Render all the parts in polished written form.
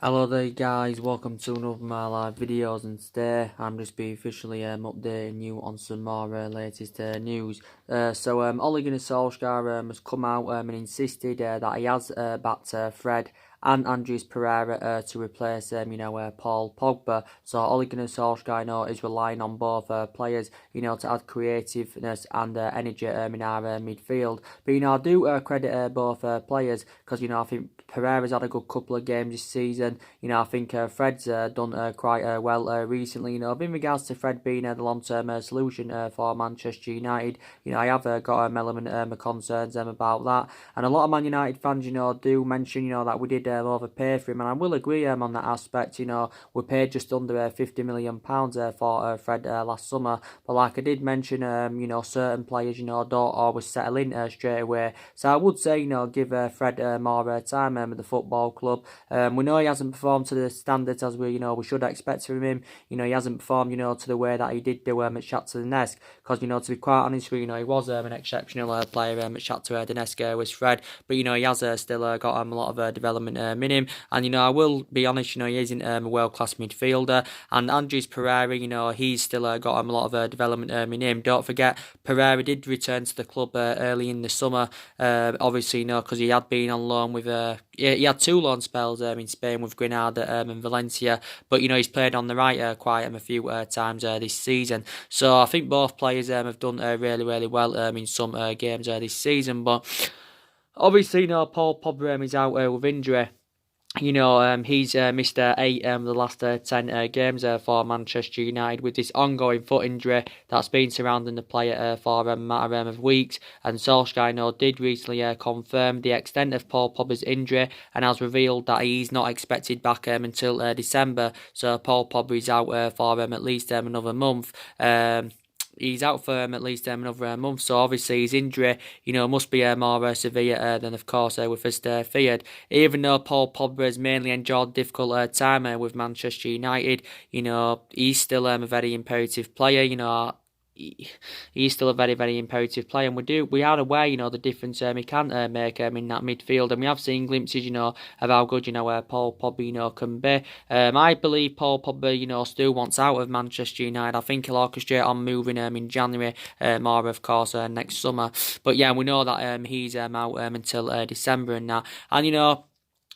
Hello there guys, welcome to another of my live videos, and today I'm just be officially updating you on some more latest news. Ole Gunnar Solsjaker has come out and insisted that he has backed Fred and Andreas Pereira to replace Paul Pogba. So Ole Gunnar Solsjaker is relying on both players to add creativeness and energy in our midfield. But I do credit both players because I think Pereira's had a good couple of games this season. I think Fred's done quite well recently. In regards to Fred being the long-term solution for Manchester United, I have got element of concerns about that. And a lot of Man United fans, do mention, that we did overpay for him, and I will agree on that aspect. We paid just under £50 million for Fred last summer. But like I did mention, certain players, don't always settle in straight away. So I would say, give Fred more time at the football club. We know he hasn't performed to the standards as we should expect from him. He hasn't performed, to the way that he did do at Shakhtar Donetsk. Because, to be quite honest with you, he was an exceptional player at Shakhtar Donetsk with Fred. But, he has still got a lot of development in him. And, I will be honest, he isn't a world-class midfielder. And Andreas Pereira, he's still got a lot of development in him. Don't forget, Pereira did return to the club early in the summer. Obviously, because he had been on loan with he had two loan spells in Spain with Granada and Valencia, but he's played on the right quite a few times this season. So I think both players have done really well in some games this season. But obviously, Paul Pogba is out with injury. He's missed 8 the last 10 games for Manchester United with this ongoing foot injury that's been surrounding the player for a matter of weeks. And Solskjaer did recently confirm the extent of Paul Pogba's injury and has revealed that he's not expected back until December. So Paul Pogba is out for at least another month. He's out for at least another month, so obviously his injury, must be more severe than, of course, we first feared. Even though Paul Pogba has mainly enjoyed a difficult time with Manchester United, he's still a very imperative player. He's still a very imperative player, and we are aware, the difference he can make in that midfield, and we have seen glimpses, of how good, Paul Pogba, can be. I believe Paul Pogba, still wants out of Manchester United. I think he'll orchestrate on moving in January, more of course next summer. But yeah, we know that he's out until December and that, and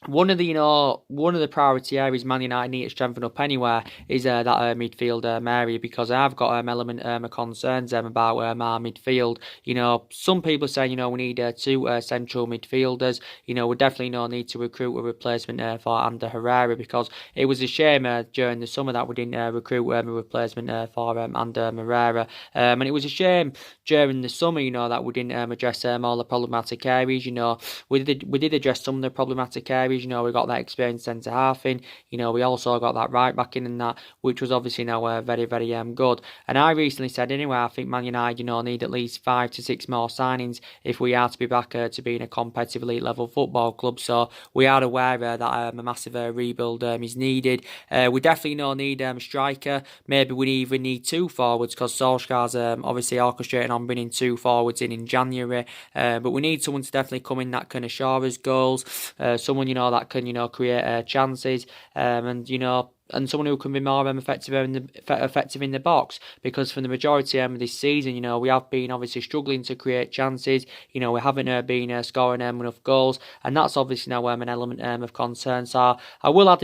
one of the priority areas Man United need to strengthen up anywhere is that midfield area, because I have got element of concerns about our midfield. Some people say we need two central midfielders. We definitely need to recruit a replacement for Ander Pereira, because it was a shame during the summer that we didn't recruit a replacement for Ander Pereira, and it was a shame during the summer that we didn't address all the problematic areas. We did address some of the problematic areas. We got that experienced centre half in. We also got that right back in and that, which was obviously very good. And I recently said anyway, I think Man United need at least 5 to 6 more signings if we are to be back to being a competitive elite level football club. So we are aware that a massive rebuild is needed. We definitely need a striker. Maybe we even need 2 forwards, because Solskjaer's obviously orchestrating on bringing 2 forwards in January. But we need someone to definitely come in that can assure us goals. Someone that can create chances, and someone who can be more effective in the box, because for the majority of this season, we have been obviously struggling to create chances. We haven't been scoring enough goals, and that's obviously now an element of concern. So I will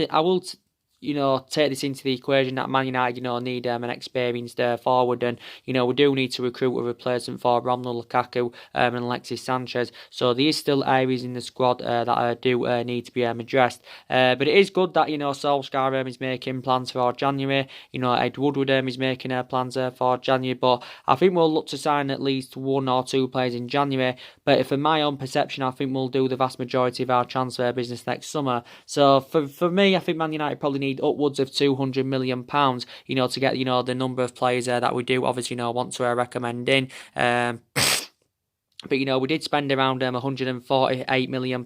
take this into the equation that Man United, need an experienced forward, and we do need to recruit a replacement for Romelu Lukaku and Alexis Sanchez. So there is still areas in the squad that do need to be addressed. But it is good that Solskjaer is making plans for January. Ed Woodward is making plans for January. But I think we'll look to sign at least 1 or 2 players in January. But for my own perception, I think we'll do the vast majority of our transfer business next summer. So for me, I think Man United probably need upwards of £200 million, to get the number of players that we do obviously want to recommend in. But we did spend around £148 million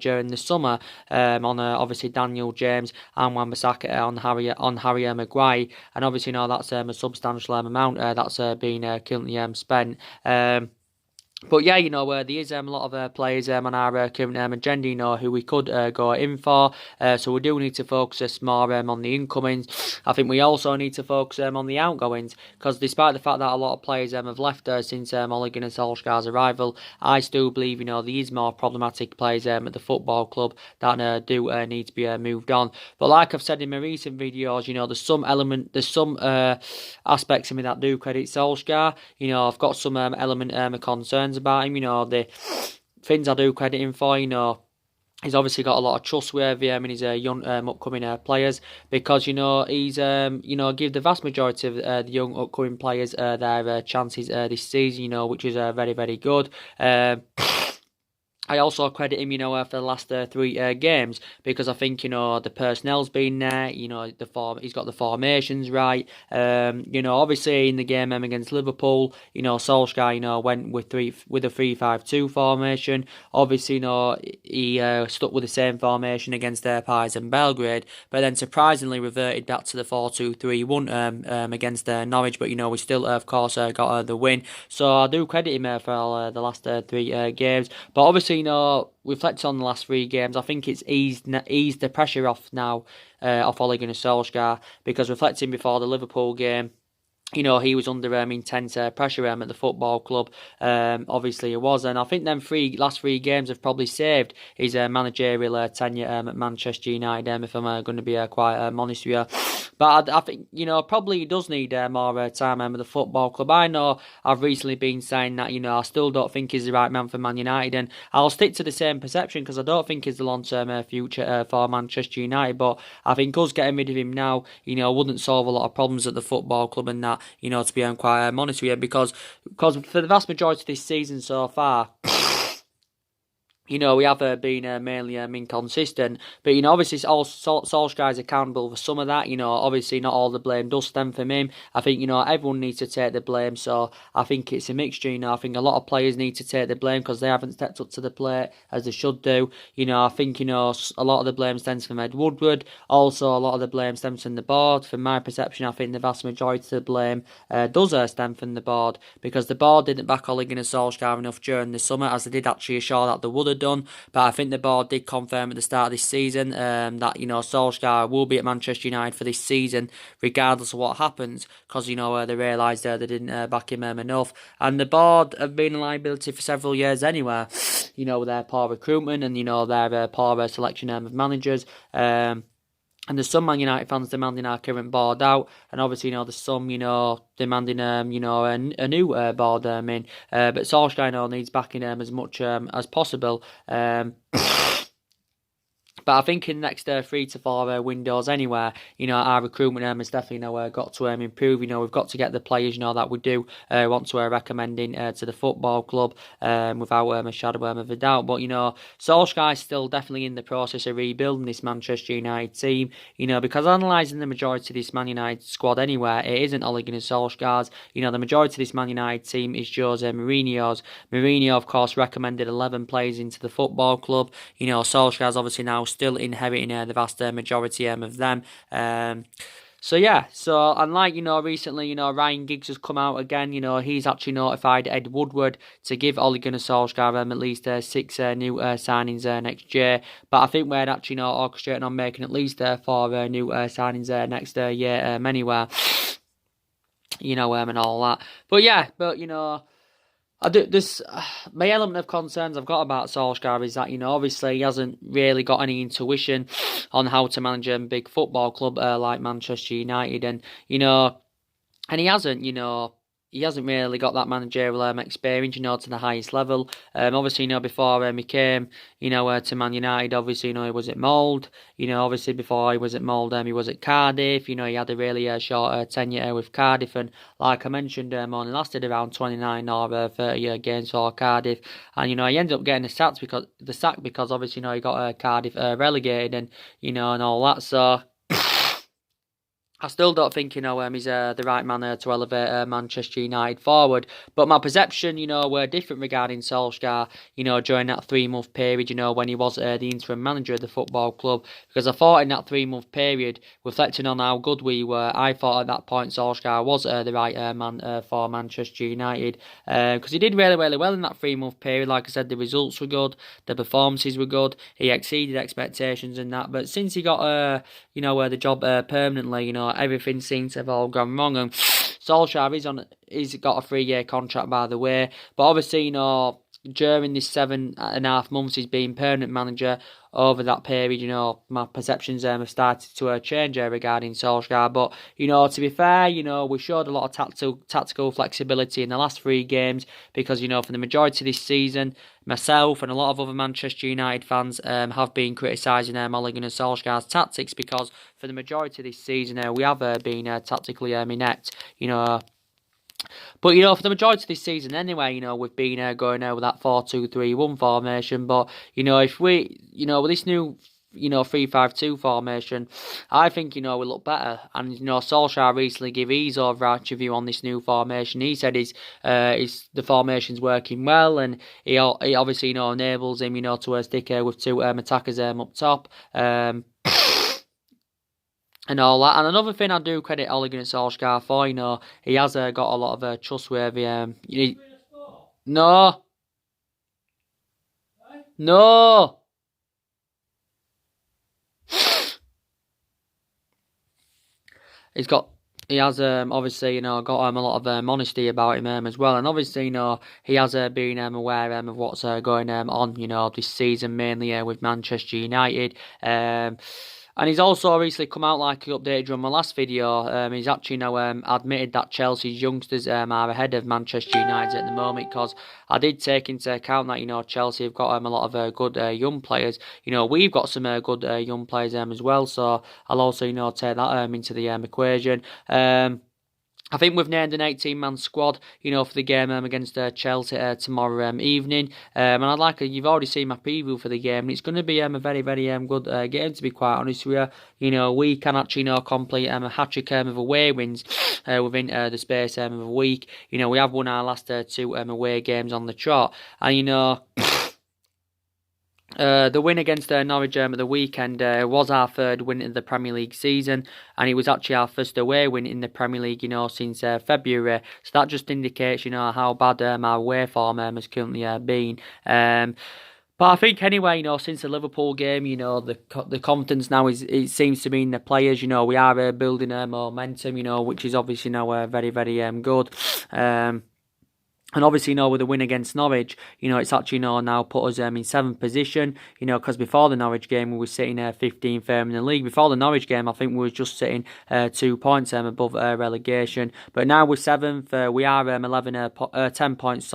during the summer on obviously Daniel James and Wan-Bissaka on Harry Maguire, and obviously that's a substantial amount that's been currently spent. But yeah, there is a lot of players on our current agenda, who we could go in for. So we do need to focus more on the incomings. I think we also need to focus on the outgoings, because despite the fact that a lot of players have left since Ole Gunnar Solskjaer's arrival, I still believe there is more problematic players at the football club that do need to be moved on. But like I've said in my recent videos, there's some aspects of me that do credit Solskjaer. I've got some element of concerns about him. The things I do credit him for, he's obviously got a lot of trust with him and his young upcoming players, because he's give the vast majority of the young upcoming players their chances this season, which is very, very good. I also credit him, for the last 3 games, because I think, the personnel's been there, he's got the formations right. Obviously in the game against Liverpool, Solskjaer, went with a 3-5-2 formation. Obviously, he stuck with the same formation against Pires and Belgrade, but then surprisingly reverted back to the 4-2-3-1 against Norwich. But we still, of course, got the win. So I do credit him for the last 3 games. But obviously, reflecting on the last 3 games, I think it's eased the pressure off now, off Ole Gunnar Solskjaer, because reflecting before the Liverpool game, he was under intense pressure at the football club. Obviously, it was, and I think them last 3 games have probably saved his managerial tenure at Manchester United. If I'm going to be quite honest with you, but I think probably he does need more time at the football club. I know I've recently been saying that I still don't think he's the right man for Man United, and I'll stick to the same perception, because I don't think he's the long-term future for Manchester United. But I think us getting rid of him now, wouldn't solve a lot of problems at the football club, and that. To be quite honest with you, because for the vast majority of this season so far, we have been mainly inconsistent, but obviously Solskjaer is accountable for some of that. Obviously not all the blame does stem from him. I think everyone needs to take the blame. So I think it's a mixture. I think a lot of players need to take the blame, because they haven't stepped up to the plate as they should do. I think a lot of the blame stems from Ed Woodward. Also, a lot of the blame stems from the board. From my perception, I think the vast majority of the blame does stem from the board, because the board didn't back Ole Gunnar Solskjaer enough during the summer, as they did actually assure that they would have done. But I think the board did confirm at the start of this season that Solskjaer will be at Manchester United for this season, regardless of what happens, because they realised they didn't back him enough. And the board have been a liability for several years anyway. With their poor recruitment and their poor selection of managers. And there's some Man United fans demanding our current board out, and obviously, there's some, demanding, a new board in. But Solskjaer, needs backing as much as possible. But I think in the next 3 to 4 windows anyway, our recruitment has definitely got to improve. We've got to get the players, that we do want to recommend in to the football club without a shadow of a doubt. But, Solskjaer is still definitely in the process of rebuilding this Manchester United team, because analysing the majority of this Man United squad anyway, it isn't Ole Gunnar Solskjaer's. The majority of this Man United team is Jose Mourinho's. Mourinho, of course, recommended 11 players into the football club. Solskjaer's obviously now still inheriting the vast majority of them. So unlike, recently, Ryan Giggs has come out again, he's actually notified Ed Woodward to give Ole Gunnar Solskjaer at least 6 new signings next year. But I think we're actually, orchestrating on making at least 4 new signings next year anyway. And all that. But I do this. My element of concerns I've got about Solskjaer is that obviously he hasn't really got any intuition on how to manage a big football club like Manchester United, and and he hasn't he hasn't really got that managerial experience, to the highest level. Obviously, before he came, to Man United, obviously, he was at Mould. Obviously, before he was at Mould, he was at Cardiff. He had a really short tenure with Cardiff, and like I mentioned, only lasted around 29 or 30 games for Cardiff. And, he ended up getting the sack because obviously, he got Cardiff relegated and, and all that. So I still don't think, he's the right man to elevate Manchester United forward. But my perception, were different regarding Solskjaer, during that 3 month period, when he was the interim manager of the football club. Because I thought in that 3 month period, reflecting on how good we were, I thought at that point Solskjaer was the right man for Manchester United. Because he did really, really well in that 3 month period. Like I said, the results were good, the performances were good, he exceeded expectations and that. But since he got, the job permanently, everything seems to have all gone wrong. And Solskjaer he's got a 3 year contract, by the way. But obviously, during this 7.5 months he's been permanent manager, over that period, my perceptions have started to change regarding Solskjaer. But, to be fair, we showed a lot of tactical flexibility in the last 3 games because, for the majority of this season, myself and a lot of other Manchester United fans have been criticising Ole Gunnar Solskjaer's tactics because for the majority of this season we have been tactically inept, But, for the majority of this season anyway, we've been going over that 4-2-3-1 formation. But, if we, with this new, 3-5-2 formation, I think, we look better. And, Solskjaer recently gave his overarching view on this new formation. He said the formation's working well, and he obviously, enables him, to stick with 2 attackers up top. And all that. And another thing I do credit Ole Gunnar Solskjaer for, he has got a lot of trustworthy... No! No! He has obviously got a lot of honesty about him as well, and obviously he has been aware of what's going on this season, mainly with Manchester United. And he's also recently come out, like he updated you on my last video. He's actually now admitted that Chelsea's youngsters are ahead of Manchester United at the moment, because I did take into account that Chelsea have got a lot of good young players. We've got some good young players as well, so I'll also take that into the equation. I think we've named an 18-man squad, for the game against Chelsea tomorrow evening. And you've already seen my preview for the game, and it's going to be a very, very good game, to be quite honest with you. We can actually, complete a hat-trick of away wins within the space of a week. We have won our last 2 away games on the trot, and, the win against Norwich at the weekend was our 3rd win in the Premier League season, and it was actually our first away win in the Premier League, since February. So that just indicates, how bad our away form has currently been. But I think anyway, since the Liverpool game, the confidence now it seems to be in the players. We are building momentum, which is obviously now very, very good. And obviously, with the win against Norwich, it's actually now put us in 7th position, because before the Norwich game, we were sitting 15th in the league. Before the Norwich game, I think we were just sitting 2 points above relegation. But now we're 7th. We are 10 points,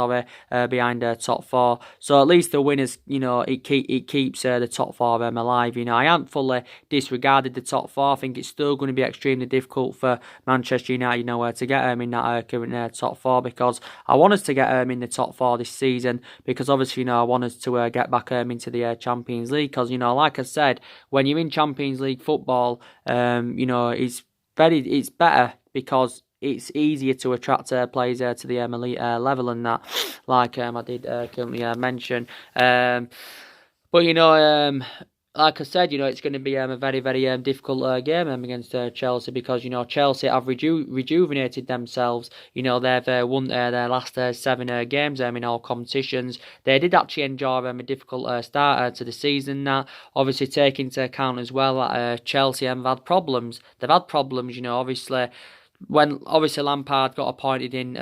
behind top 4. So at least the winners, it keeps the top 4 alive. I haven't fully disregarded the top 4. I think it's still going to be extremely difficult for Manchester United, to get in that current top 4, because I want us to get in the top 4 this season, because obviously I want us to get back into the Champions League, because like I said, when you're in Champions League football, it's better because it's easier to attract players to the elite level and that, like I did currently mention. But like I said, it's going to be a very, very difficult game against Chelsea, because, Chelsea have rejuvenated themselves. They've won their last 7 games in all competitions. They did actually enjoy a difficult start to the season. That obviously take into account as well that Chelsea have had problems. They've had problems, obviously. When Lampard got appointed in,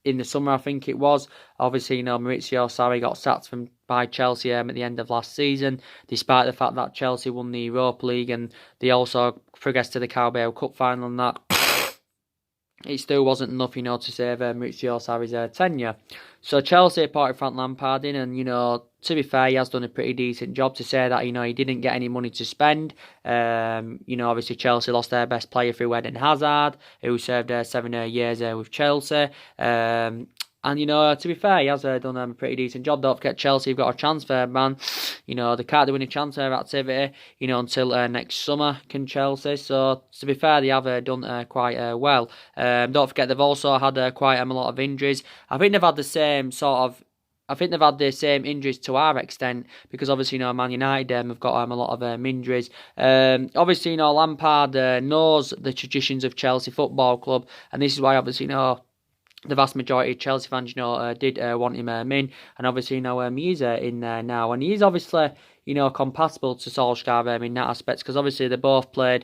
in the summer, I think it was. Obviously, Maurizio Sarri got sacked by Chelsea at the end of last season, despite the fact that Chelsea won the Europa League and they also progressed to the Carabao Cup final and that. It still wasn't enough, to save Maurizio Sarri's tenure. So Chelsea appointed Frank Lampard in, and, to be fair, he has done a pretty decent job. To say that, he didn't get any money to spend. Obviously Chelsea lost their best player through Eden Hazard, who served 7 years with Chelsea. And, to be fair, he has done a pretty decent job. Don't forget, Chelsea have got a transfer ban. They can't do any transfer activity, until next summer, can Chelsea. So, to be fair, they have done quite well. Don't forget, they've also had quite a lot of injuries. I think they've had the same injuries to our extent, because obviously, Man United have got a lot of injuries. Obviously, Lampard knows the traditions of Chelsea Football Club, and this is why, obviously, the vast majority of Chelsea fans, did want him in, and obviously, he's in there now, and he's obviously, compatible to Solskjaer in that aspect, because obviously they both played,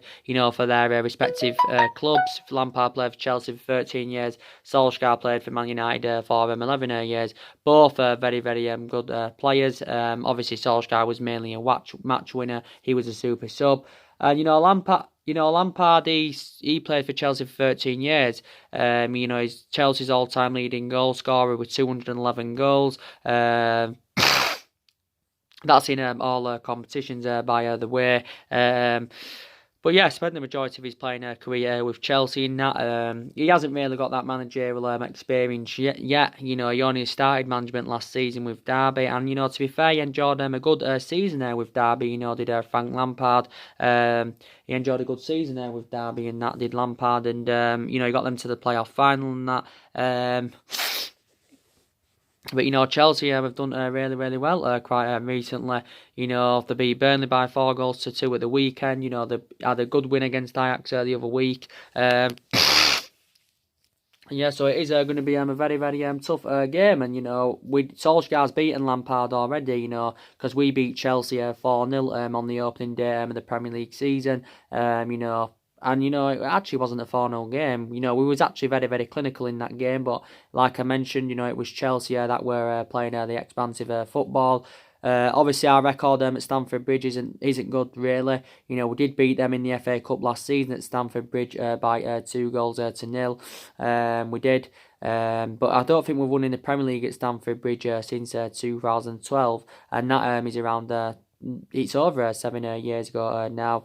for their respective clubs. Lampard played for Chelsea for 13 years, Solskjaer played for Man United for 11 years. Both very, very good players. Obviously, Solskjaer was mainly a match winner. He was a super sub. And, Lampard, he played for Chelsea for 13 years. He's Chelsea's all-time leading goal scorer with 211 goals. That's in all competitions, by the way. But yeah, spent the majority of his playing career with Chelsea in that. He hasn't really got that managerial experience yet. He only started management last season with Derby. And, to be fair, he enjoyed a good season there with Derby. Did Frank Lampard. He enjoyed a good season there with Derby, and that did Lampard. And, he got them to the playoff final and that. But, Chelsea have done really, really well quite recently. They beat Burnley by 4-2 at the weekend. They had a good win against Ajax the other week. Yeah, so it is going to be a very, very tough game. And, Solskjaer's beaten Lampard already, because we beat Chelsea 4-0 on the opening day of the Premier League season. And, it actually wasn't a 4-0 game. We was actually very, very clinical in that game. But like I mentioned, it was Chelsea that were playing the expansive football. Obviously, our record at Stamford Bridge isn't good, really. We did beat them in the FA Cup last season at Stamford Bridge by 2-0. We did. But I don't think we've won in the Premier League at Stamford Bridge since 2012. And that is around, it's over 7 years ago now.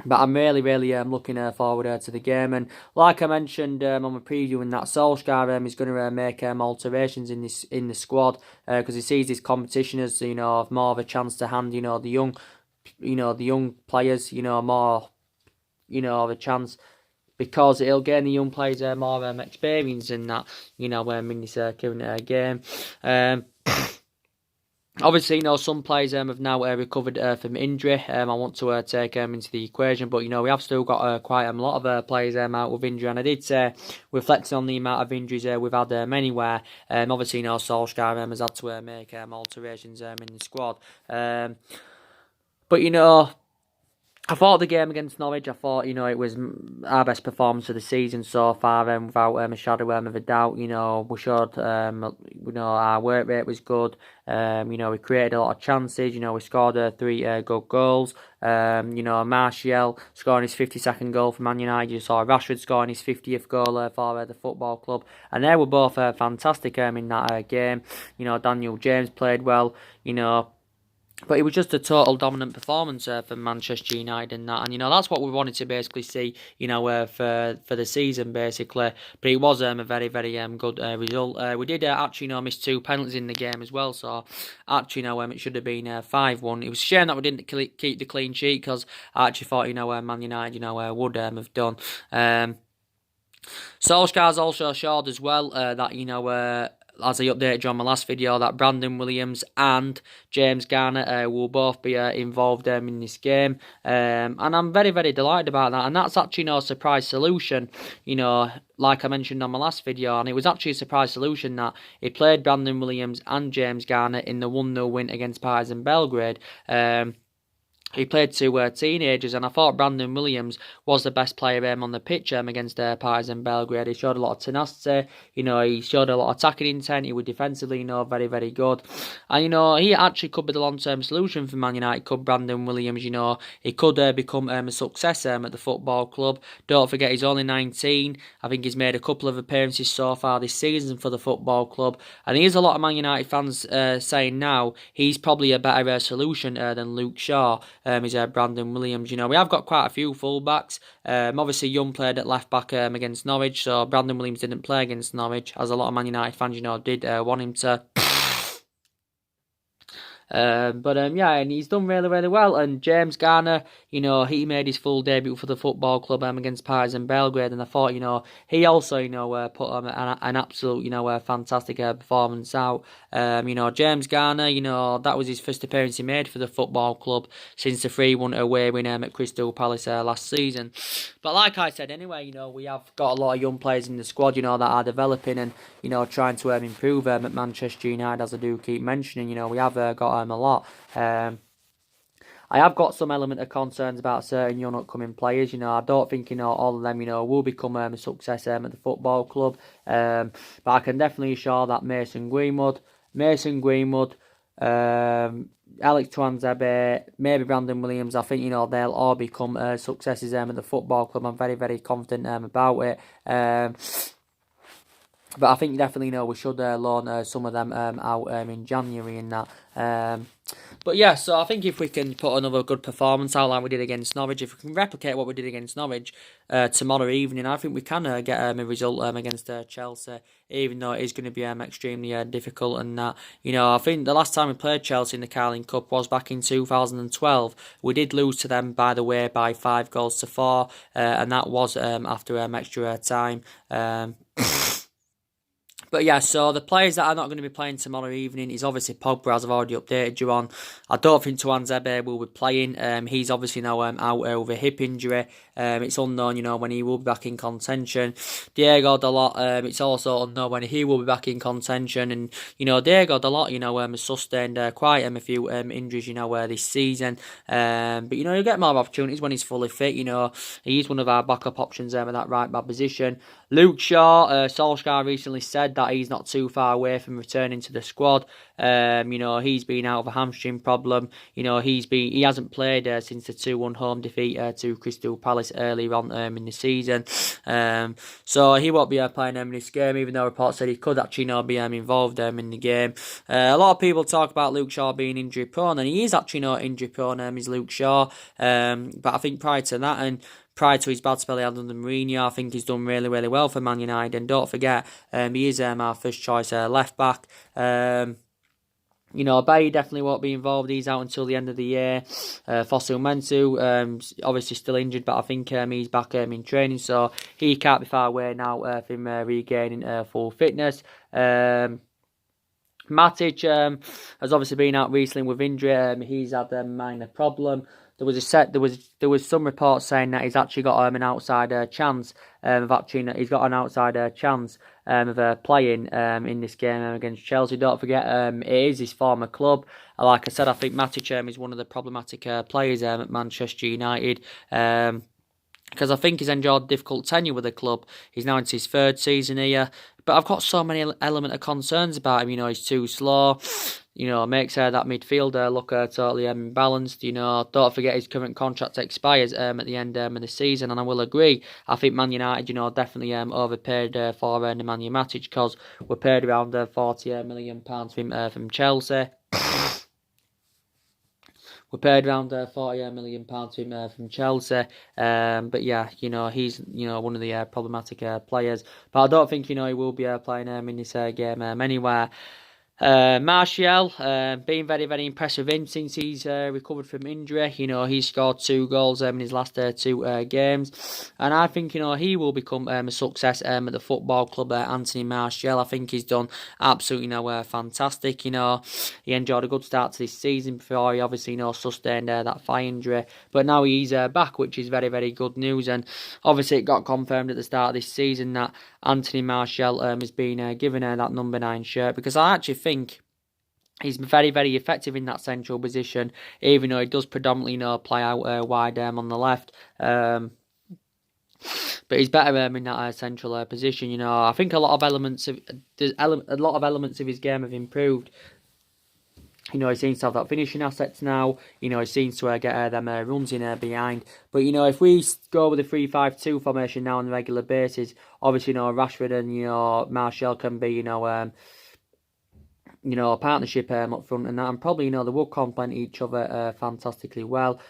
But I'm really, really looking forward to the game. And like I mentioned on my preview, that Solskjaer is going to make alterations in the squad, because he sees this competition as more of a chance to hand the young players more of a chance, because it'll gain the young players more experience in that in this current game. Obviously, some players have now recovered from injury. I want to take into the equation, but we have still got quite a lot of players out with injury. And I did say, reflecting on the amount of injuries we've had anywhere, obviously, Solskjaer has had to make alterations in the squad. But I thought the game against Norwich, it was our best performance of the season so far, without a shadow of a doubt. We showed, our work rate was good. We created a lot of chances. We scored 3 good goals. Martial scoring his 52nd goal for Man United. You saw Rashford scoring his 50th goal for the football club. And they were both fantastic in that game. Daniel James played well, But it was just a total dominant performance for Manchester United and that. And, that's what we wanted to basically see, for the season, basically. But it was a very, very good result. We did actually, miss 2 penalties in the game as well. So, actually, it should have been 5-1. It was a shame that we didn't keep the clean sheet, because I actually thought, Man United, would have done. Solskjaer's also showed as well that, as I updated you on my last video, that Brandon Williams and James Garner will both be involved in this game. And I'm very, very delighted about that. And that's actually no surprise solution, like I mentioned on my last video. And it was actually a surprise solution that he played Brandon Williams and James Garner in the 1-0 win against Partizan Belgrade. He played 2 teenagers, and I thought Brandon Williams was the best player on the pitch against Partizan Belgrade. He showed a lot of tenacity, he showed a lot of attacking intent, he was defensively, very, very good. And, he actually could be the long-term solution for Man United, could Brandon Williams, he could become a success at the football club. Don't forget, he's only 19. I think he's made a couple of appearances so far this season for the football club. And there's a lot of Man United fans saying now he's probably a better solution than Luke Shaw. is Brandon Williams. You know, we have got quite a few fullbacks. Obviously, Young played at left back against Norwich, so Brandon Williams didn't play against Norwich, as a lot of Man United fans, you know, did want him to. Yeah, and he's done really, really well. And James Garner, you know, he made his full debut for the football club against Partizan Belgrade, and I thought, you know, he also, you know, put an absolute, you know, fantastic performance out. You know, James Garner, you know, that was his first appearance he made for the football club since the 3-1 away win at Crystal Palace last season. But like I said, anyway, you know, we have got a lot of young players in the squad, you know, that are developing and, you know, trying to improve at Manchester United, as I do keep mentioning. You know, we have got a lot. I have got some element of concerns about certain young upcoming players. You know, I don't think, you know, all of them, you know, will become a success at the football club. But I can definitely assure that Mason Greenwood, Alex Tuanzebe, maybe Brandon Williams, I think, you know, they'll all become successes at the football club. I'm very, very confident about it. But I think definitely, you know, we should loan some of them out in January and that. But yeah, so I think if we can put another good performance out like we did against Norwich, if we can replicate what we did against Norwich tomorrow evening, I think we can get a result against Chelsea, even though it is going to be extremely difficult. And that, you know, I think the last time we played Chelsea in the Carling Cup was back in 2012. We did lose to them, by the way, by 5-4, and that was after extra time. But yeah, so the players that are not going to be playing tomorrow evening is obviously Pogba, as I've already updated you on. I don't think Tuanzebe will be playing. He's obviously now out with a hip injury. It's unknown, you know, when he will be back in contention. Diego Dalot, it's also unknown when he will be back in contention. And, you know, Diego Dalot, you know, has sustained quite a few injuries, you know, this season. But, you know, he'll get more opportunities when he's fully fit. You know, he's one of our backup options in that right back position. Luke Shaw, Solsjaker recently said that he's not too far away from returning to the squad. You know, he's been out of a hamstring problem. You know, he hasn't played since the 2-1 home defeat to Crystal Palace earlier on in the season. So he won't be playing in this game, even though reports said he could actually not be involved in the game. A lot of people talk about Luke Shaw being injury prone, and he is actually not injury prone. Is Luke Shaw, but I think prior to that and prior to his bad spell he had under Mourinho, I think he's done really, really well for Man United. And don't forget, he is our first choice left back. You know, Bailly definitely won't be involved. He's out until the end of the year. Fossil Mensah, obviously still injured, but I think he's back in training, so he can't be far away now from regaining full fitness. Matic has obviously been out recently with injury. He's had a minor problem. There was some reports saying that he's actually got an outside chance of playing in this game against Chelsea. Don't forget, it is his former club. Like I said, I think Matic is one of the problematic players at Manchester United. Because I think he's enjoyed a difficult tenure with the club. He's now into his 3rd season here. But I've got so many element of concerns about him. You know, he's too slow. You know, makes that midfielder look totally imbalanced. You know, don't forget his current contract expires at the end of the season. And I will agree. I think Man United, you know, definitely overpaid for Nemanja Matic, because we're paid around £40 million from Chelsea. We paid around £40 million from Chelsea. But yeah, you know, he's, you know, one of the problematic players. But I don't think, you know, he will be playing in this game anywhere. Martial, being very, very impressive with him since he's recovered from injury. You know, he's scored 2 goals in his last 2 games. And I think, you know, he will become a success at the football club, Anthony Martial. I think he's done absolutely, you know, fantastic. You know, he enjoyed a good start to this season before he obviously, you know, sustained that thigh injury. But now he's back, which is very, very good news. And obviously it got confirmed at the start of this season that Anthony Martial has been given that number 9 shirt, because I actually think he's very, very effective in that central position, even though he does predominantly, you know, play out wide on the left. But he's better in that central position. You know, I think a lot of elements of his game have improved. You know, he seems to have that finishing assets now. You know, he seems to get them runs in behind. But, you know, if we go with the 3-5-2 formation now on a regular basis, obviously, you know, Rashford and, you know, Martial can be, you know, partnership up front and that, and probably, they would complement each other fantastically well.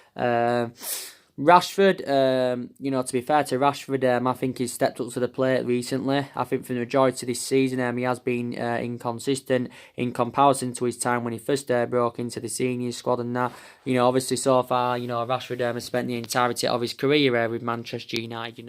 Rashford, to be fair to Rashford, I think he's stepped up to the plate recently. I think for the majority of this season, he has been inconsistent in comparison to his time when he first broke into the senior squad and that. Obviously so far, Rashford has spent the entirety of his career with Manchester United.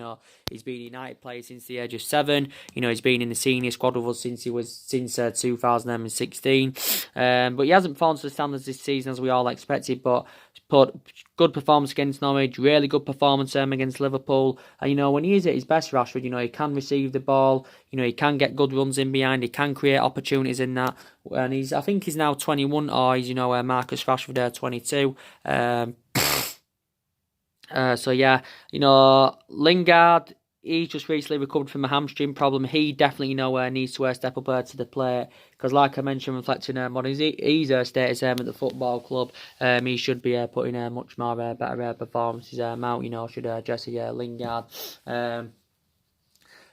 He's been a United player since the age of 7. He's been in the senior squad with us since 2016. But he hasn't performed to the standards this season as we all expected. But put good performance against Norwich, really good performance against Liverpool. And when he is at his best, Rashford, he can receive the ball. He can get good runs in behind. He can create opportunities in that. And I think he's now 21, or he's Marcus Rashford 22. So yeah, Lingard, he's just recently recovered from a hamstring problem. He definitely, needs to step up to the plate. Because like I mentioned, reflecting on his status at the football club, he should be putting much more better performances out, should Jesse Lingard.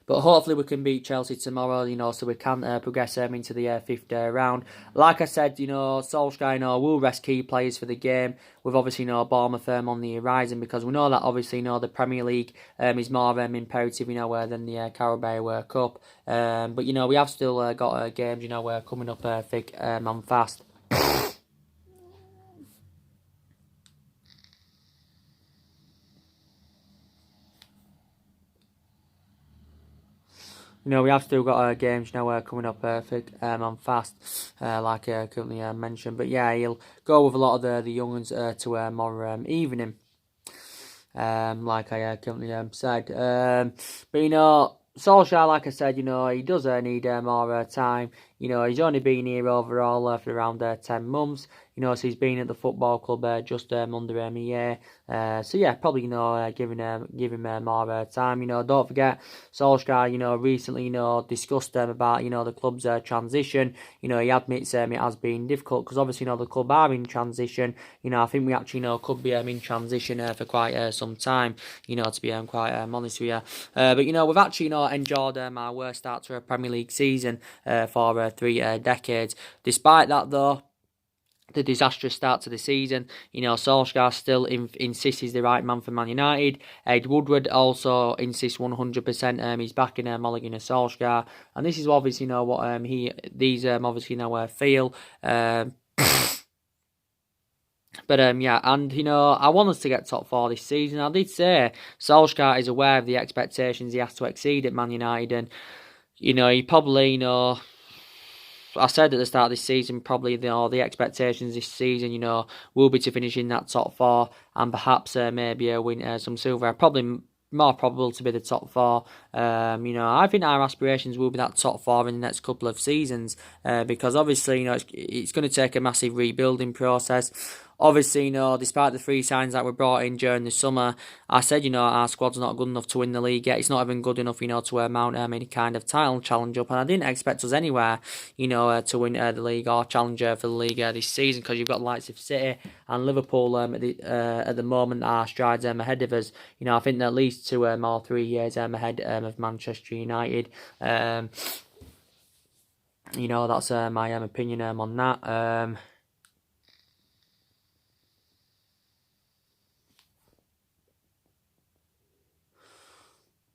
But hopefully we can beat Chelsea tomorrow, so we can progress into the fifth round. Like I said, Solsjaker, will rest key players for the game. We've obviously, Bournemouth on the horizon, because we know that obviously, the Premier League is more imperative, than the Carabao Cup. But, we have still got games, coming up thick and fast. We have still got games coming up thick and fast, like I currently mentioned. But yeah, he'll go with a lot of the young ones tomorrow evening, like I currently said. But Solskjaer, like I said, he does need more time. He's only been here overall for around 10 months. So he's been at the football club just under a year. So yeah, probably give him more time. Don't forget Solskjaer. Recently discussed about the club's transition. He admits it has been difficult because obviously the club are in transition. I think we actually could be in transition for quite some time. To be quite honest with you. But we've actually enjoyed our worst start to a Premier League season for 3 decades. Despite that though, the disastrous start to the season, Solskjaer still insists he's the right man for Man United. Ed Woodward also insists 100% he's backing Ole Gunnar Solskjaer, and this is obviously what these obviously feel. But yeah, and I want us to get top 4 this season. I did say Solskjaer is aware of the expectations he has to exceed at Man United, and he probably I said at the start of this season, probably the expectations this season, will be to finish in that top 4 and perhaps maybe win some silver. Probably more probable to be the top 4. I think our aspirations will be that top 4 in the next couple of seasons, because obviously, it's going to take a massive rebuilding process. Obviously, despite the 3 signs that were brought in during the summer, I said, our squad's not good enough to win the league yet. It's not even good enough, to mount any kind of title challenge up. And I didn't expect us anywhere, to win the league or challenge for the league this season, because you've got the likes of City and Liverpool at the moment are strides ahead of us. I think they're at least 2 or 3 years ahead of Manchester United. That's my opinion on that.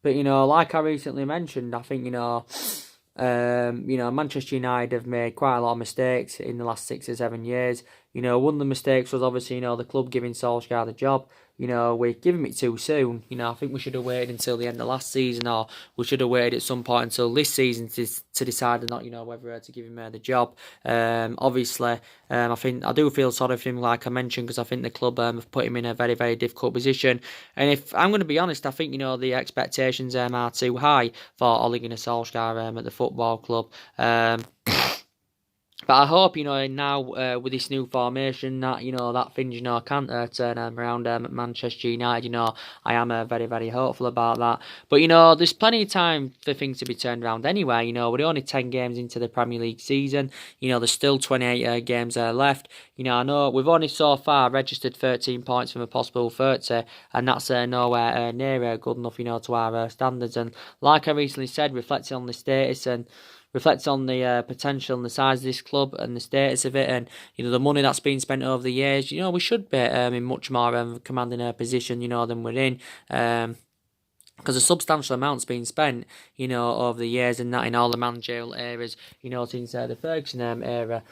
But, like I recently mentioned, I think, Manchester United have made quite a lot of mistakes in the last 6 or 7 years. One of the mistakes was obviously, the club giving Solskjaer the job. We're giving it too soon. I think we should have waited until the end of last season, or we should have waited at some point until this season to decide or not, whether to give him the job. Obviously, I do feel sorry for him, like I mentioned, because I think the club have put him in a very, very difficult position. And if I'm going to be honest, I think, the expectations are too high for Ole Gunnar Solskjaer at the football club. But I hope, now with this new formation that, that things, can turn around at Manchester United. I am very, very hopeful about that. But, there's plenty of time for things to be turned around anyway. We're only 10 games into the Premier League season. There's still 28 games left. I know we've only so far registered 13 points from a possible 30, and that's nowhere near good enough, to our standards. And like I recently said, reflecting on the status and reflects on the potential and the size of this club and the status of it, and the money that's been spent over the years. We should be in much more commanding a position than we're in. Because a substantial amount's been spent, over the years, and that in all the managerial eras, since the Ferguson era.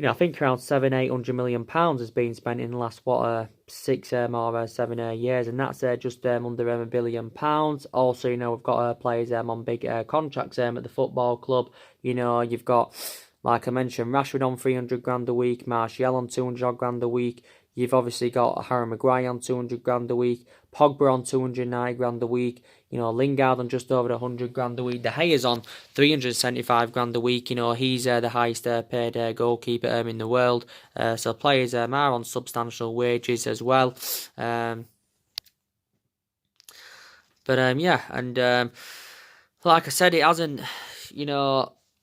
I think around £700-800 million has been spent in the last 6 or 7 years, and that's just under £1 billion. Also, we've got players on big contracts at the football club. You've got, like I mentioned, Rashford on 300 grand a week, Martial on 200 grand a week. You've obviously got Harry Maguire on 200 grand a week, Pogba on 290 grand a week, Lingard on just over 100 grand a week. De Gea's on 375 grand a week. He's the highest paid goalkeeper in the world. So players are on substantial wages as well. Yeah, and like I said, it hasn't,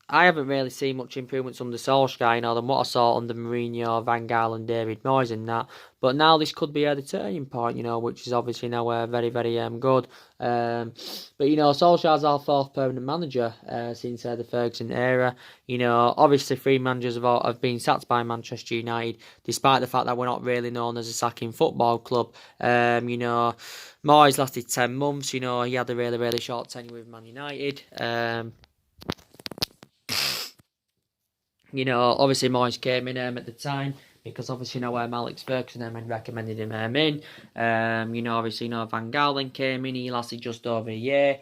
I haven't really seen much improvements under Solsjaker, than what I saw under Mourinho, Van Gaal and David Moyes and that. But now this could be the turning point, which is obviously now very, very good. But, Solskjaer's our 4th permanent manager since the Ferguson era. Obviously 3 managers have been sacked by Manchester United, despite the fact that we're not really known as a sacking football club. Moyes lasted 10 months, he had a really, really short tenure with Man United. Obviously Moyes came in at the time because obviously Alex Ferguson had recommended him in. Obviously Van Gaal then came in. He lasted just over a year.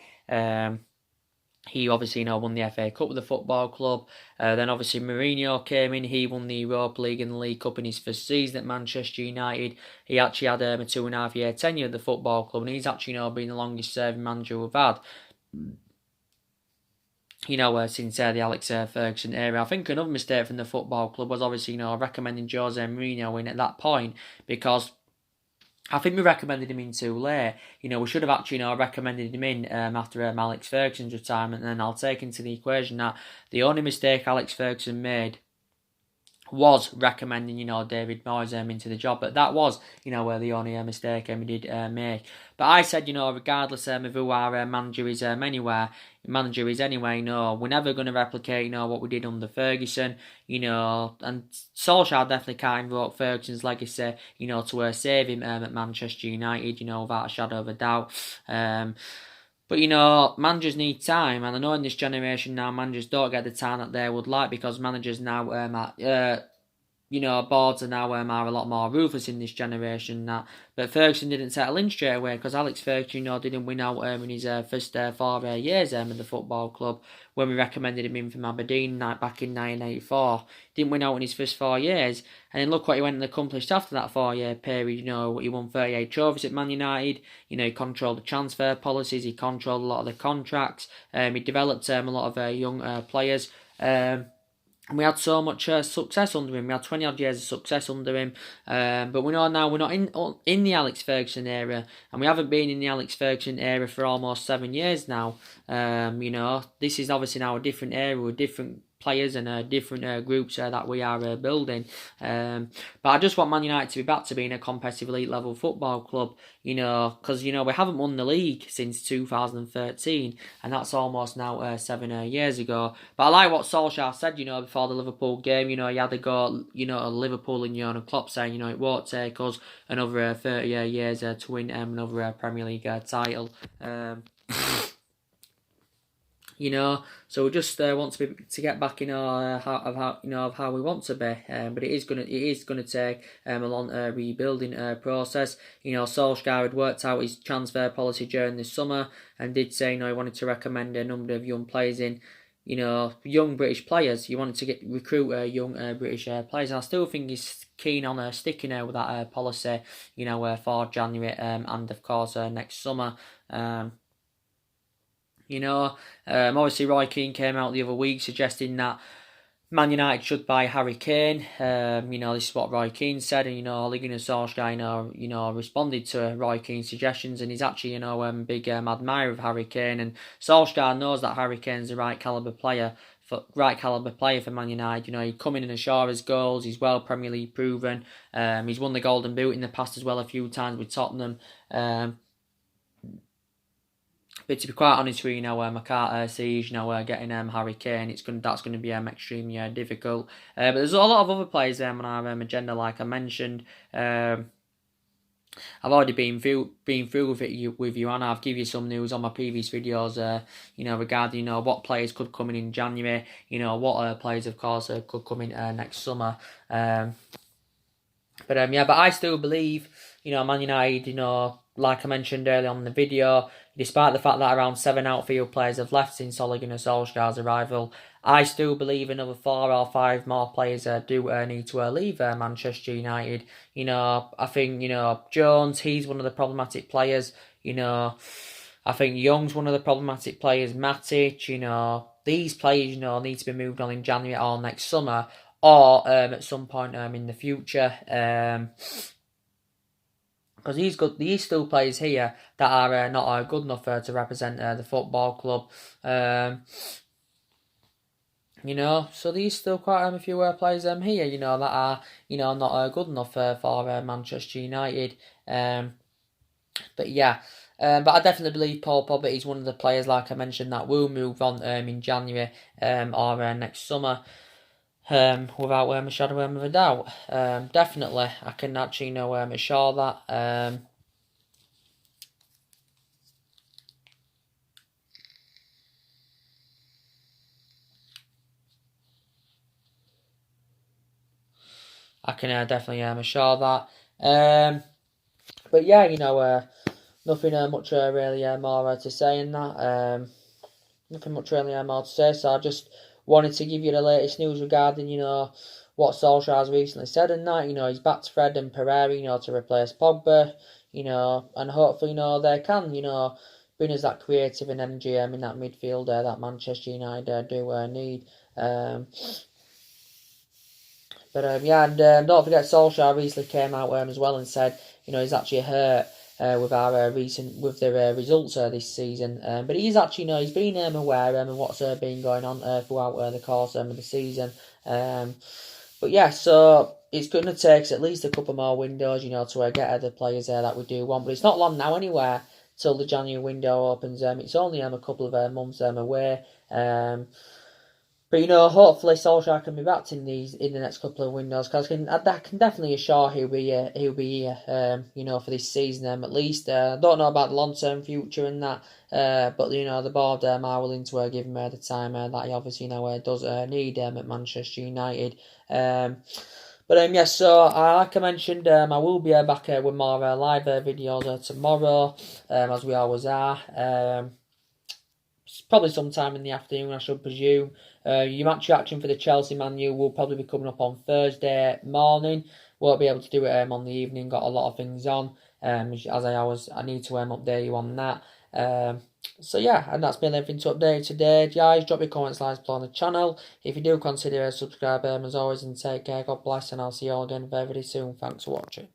He obviously won the FA Cup with the football club. Then obviously Mourinho came in. He won the Europa League and the League Cup in his first season at Manchester United. He actually had a 2.5 year tenure at the football club, and he's actually been the longest serving manager we've had. Since the Alex Ferguson era. I think another mistake from the football club was obviously, recommending Jose Mourinho in at that point, because I think we recommended him in too late. We should have actually, recommended him in after Alex Ferguson's retirement, and then I'll take into the equation that the only mistake Alex Ferguson made was recommending, David Moyes into the job. But that was, the only mistake he did make. But I said, regardless of who our manager is anyway, we're never going to replicate, what we did under Ferguson, and Solskjaer definitely can't invoke Ferguson's legacy, to save him at Manchester United, without a shadow of a doubt. But, managers need time, and I know in this generation now, managers don't get the time that they would like, because managers now, boards are now are a lot more ruthless in this generation. But Ferguson didn't settle in straight away, because Alex Ferguson, didn't win out in his first 4 years in the football club. When we recommended him in from Aberdeen back in 1984, didn't win out in his first 4 years. And then look what he went and accomplished after that 4 year period. He won 38 trophies at Man United. He controlled the transfer policies. He controlled a lot of the contracts. He developed a lot of young players. And we had so much success under him. We had 20 odd years of success under him. But we know now we're not in the Alex Ferguson era, and we haven't been in the Alex Ferguson era for almost 7 years now. This is obviously now a different era with different players and different groups that we are building. But I just want Man United to be back to being a competitive elite level football club, because we haven't won the league since 2013, and that's almost now 7 years ago. But I like what Solskjaer said, before the Liverpool game. He had a go, Liverpool and Jurgen Klopp saying, it won't take us another 30 years to win another Premier League title. So we just want to get back in of how we want to be. But it is gonna take a long rebuilding process. Solskjaer had worked out his transfer policy during this summer and did say, he wanted to recommend a number of young players in. Young British players. You wanted to recruit young British players. And I still think he's keen on sticking with that policy. For January and of course next summer. Obviously Roy Keane came out the other week suggesting that Man United should buy Harry Kane. This is what Roy Keane said, and Ole Gunnar Solskjaer, responded to Roy Keane's suggestions, and he's actually, big admirer of Harry Kane, and Solskjaer knows that Harry Kane's the right caliber player for Man United. He'd come in and assure his goals. He's well Premier League proven. He's won the Golden Boot in the past as well a few times with Tottenham. But to be quite honest with you, I can't see, getting Harry Kane. That's going to be extremely difficult. But there's a lot of other players on our agenda, like I mentioned. I've already been through with you, and I've given you some news on my previous videos. Regarding what players could come in January. What players, of course, could come in next summer. But I still believe, Man United, like I mentioned earlier on in the video, despite the fact that around 7 outfield players have left since Ole Gunnar Solskjaer's arrival, I still believe another 4 or 5 more players do need to leave Manchester United. I think, Jones, he's one of the problematic players. I think Young's one of the problematic players. Matic, these players, need to be moved on in January or next summer, or at some point in the future. Because these still players here that are not good enough to represent the football club. So these still quite a few players here, that are not good enough for Manchester United. But yeah. But I definitely believe Paul Pogba is one of the players, like I mentioned, that will move on in January or next summer. Without a shadow of a doubt. Definitely, I can actually assure that. I can definitely assure that. But yeah, nothing much really more to say in that. Nothing much really more to say. So I just wanted to give you the latest news regarding, what Solskjaer's recently said and that. He's backed Fred and Pereira, to replace Pogba, and hopefully, they can, bring us that creative and energy in that midfield that Manchester United do need. Don't forget Solskjaer recently came out as well and said, he's actually hurt with our the results this season. But he's actually, he's been aware of what's been going on throughout the course of the season. But yeah, so it's going to take at least a couple more windows, to get the players that we do want. But it's not long now anywhere till the January window opens. It's only a couple of months away. But hopefully Solskjaer can be backed in the next couple of windows, because I can definitely assure he'll be here for this season at least. I don't know about the long term future and that, but the board are willing to give him the time that he obviously does need at Manchester United. But so like I mentioned, I will be back with more live videos tomorrow, as we always are. Probably sometime in the afternoon, I should presume. Your match reaction for the Chelsea Man U will probably be coming up on Thursday morning. Won't be able to do it on the evening. Got a lot of things on. As I need to update you on that. So yeah, and that's been everything to update today, guys. Drop your comments, likes, below on the channel. If you do, consider subscribing as always, and take care. God bless, and I'll see you all again very, very soon. Thanks for watching.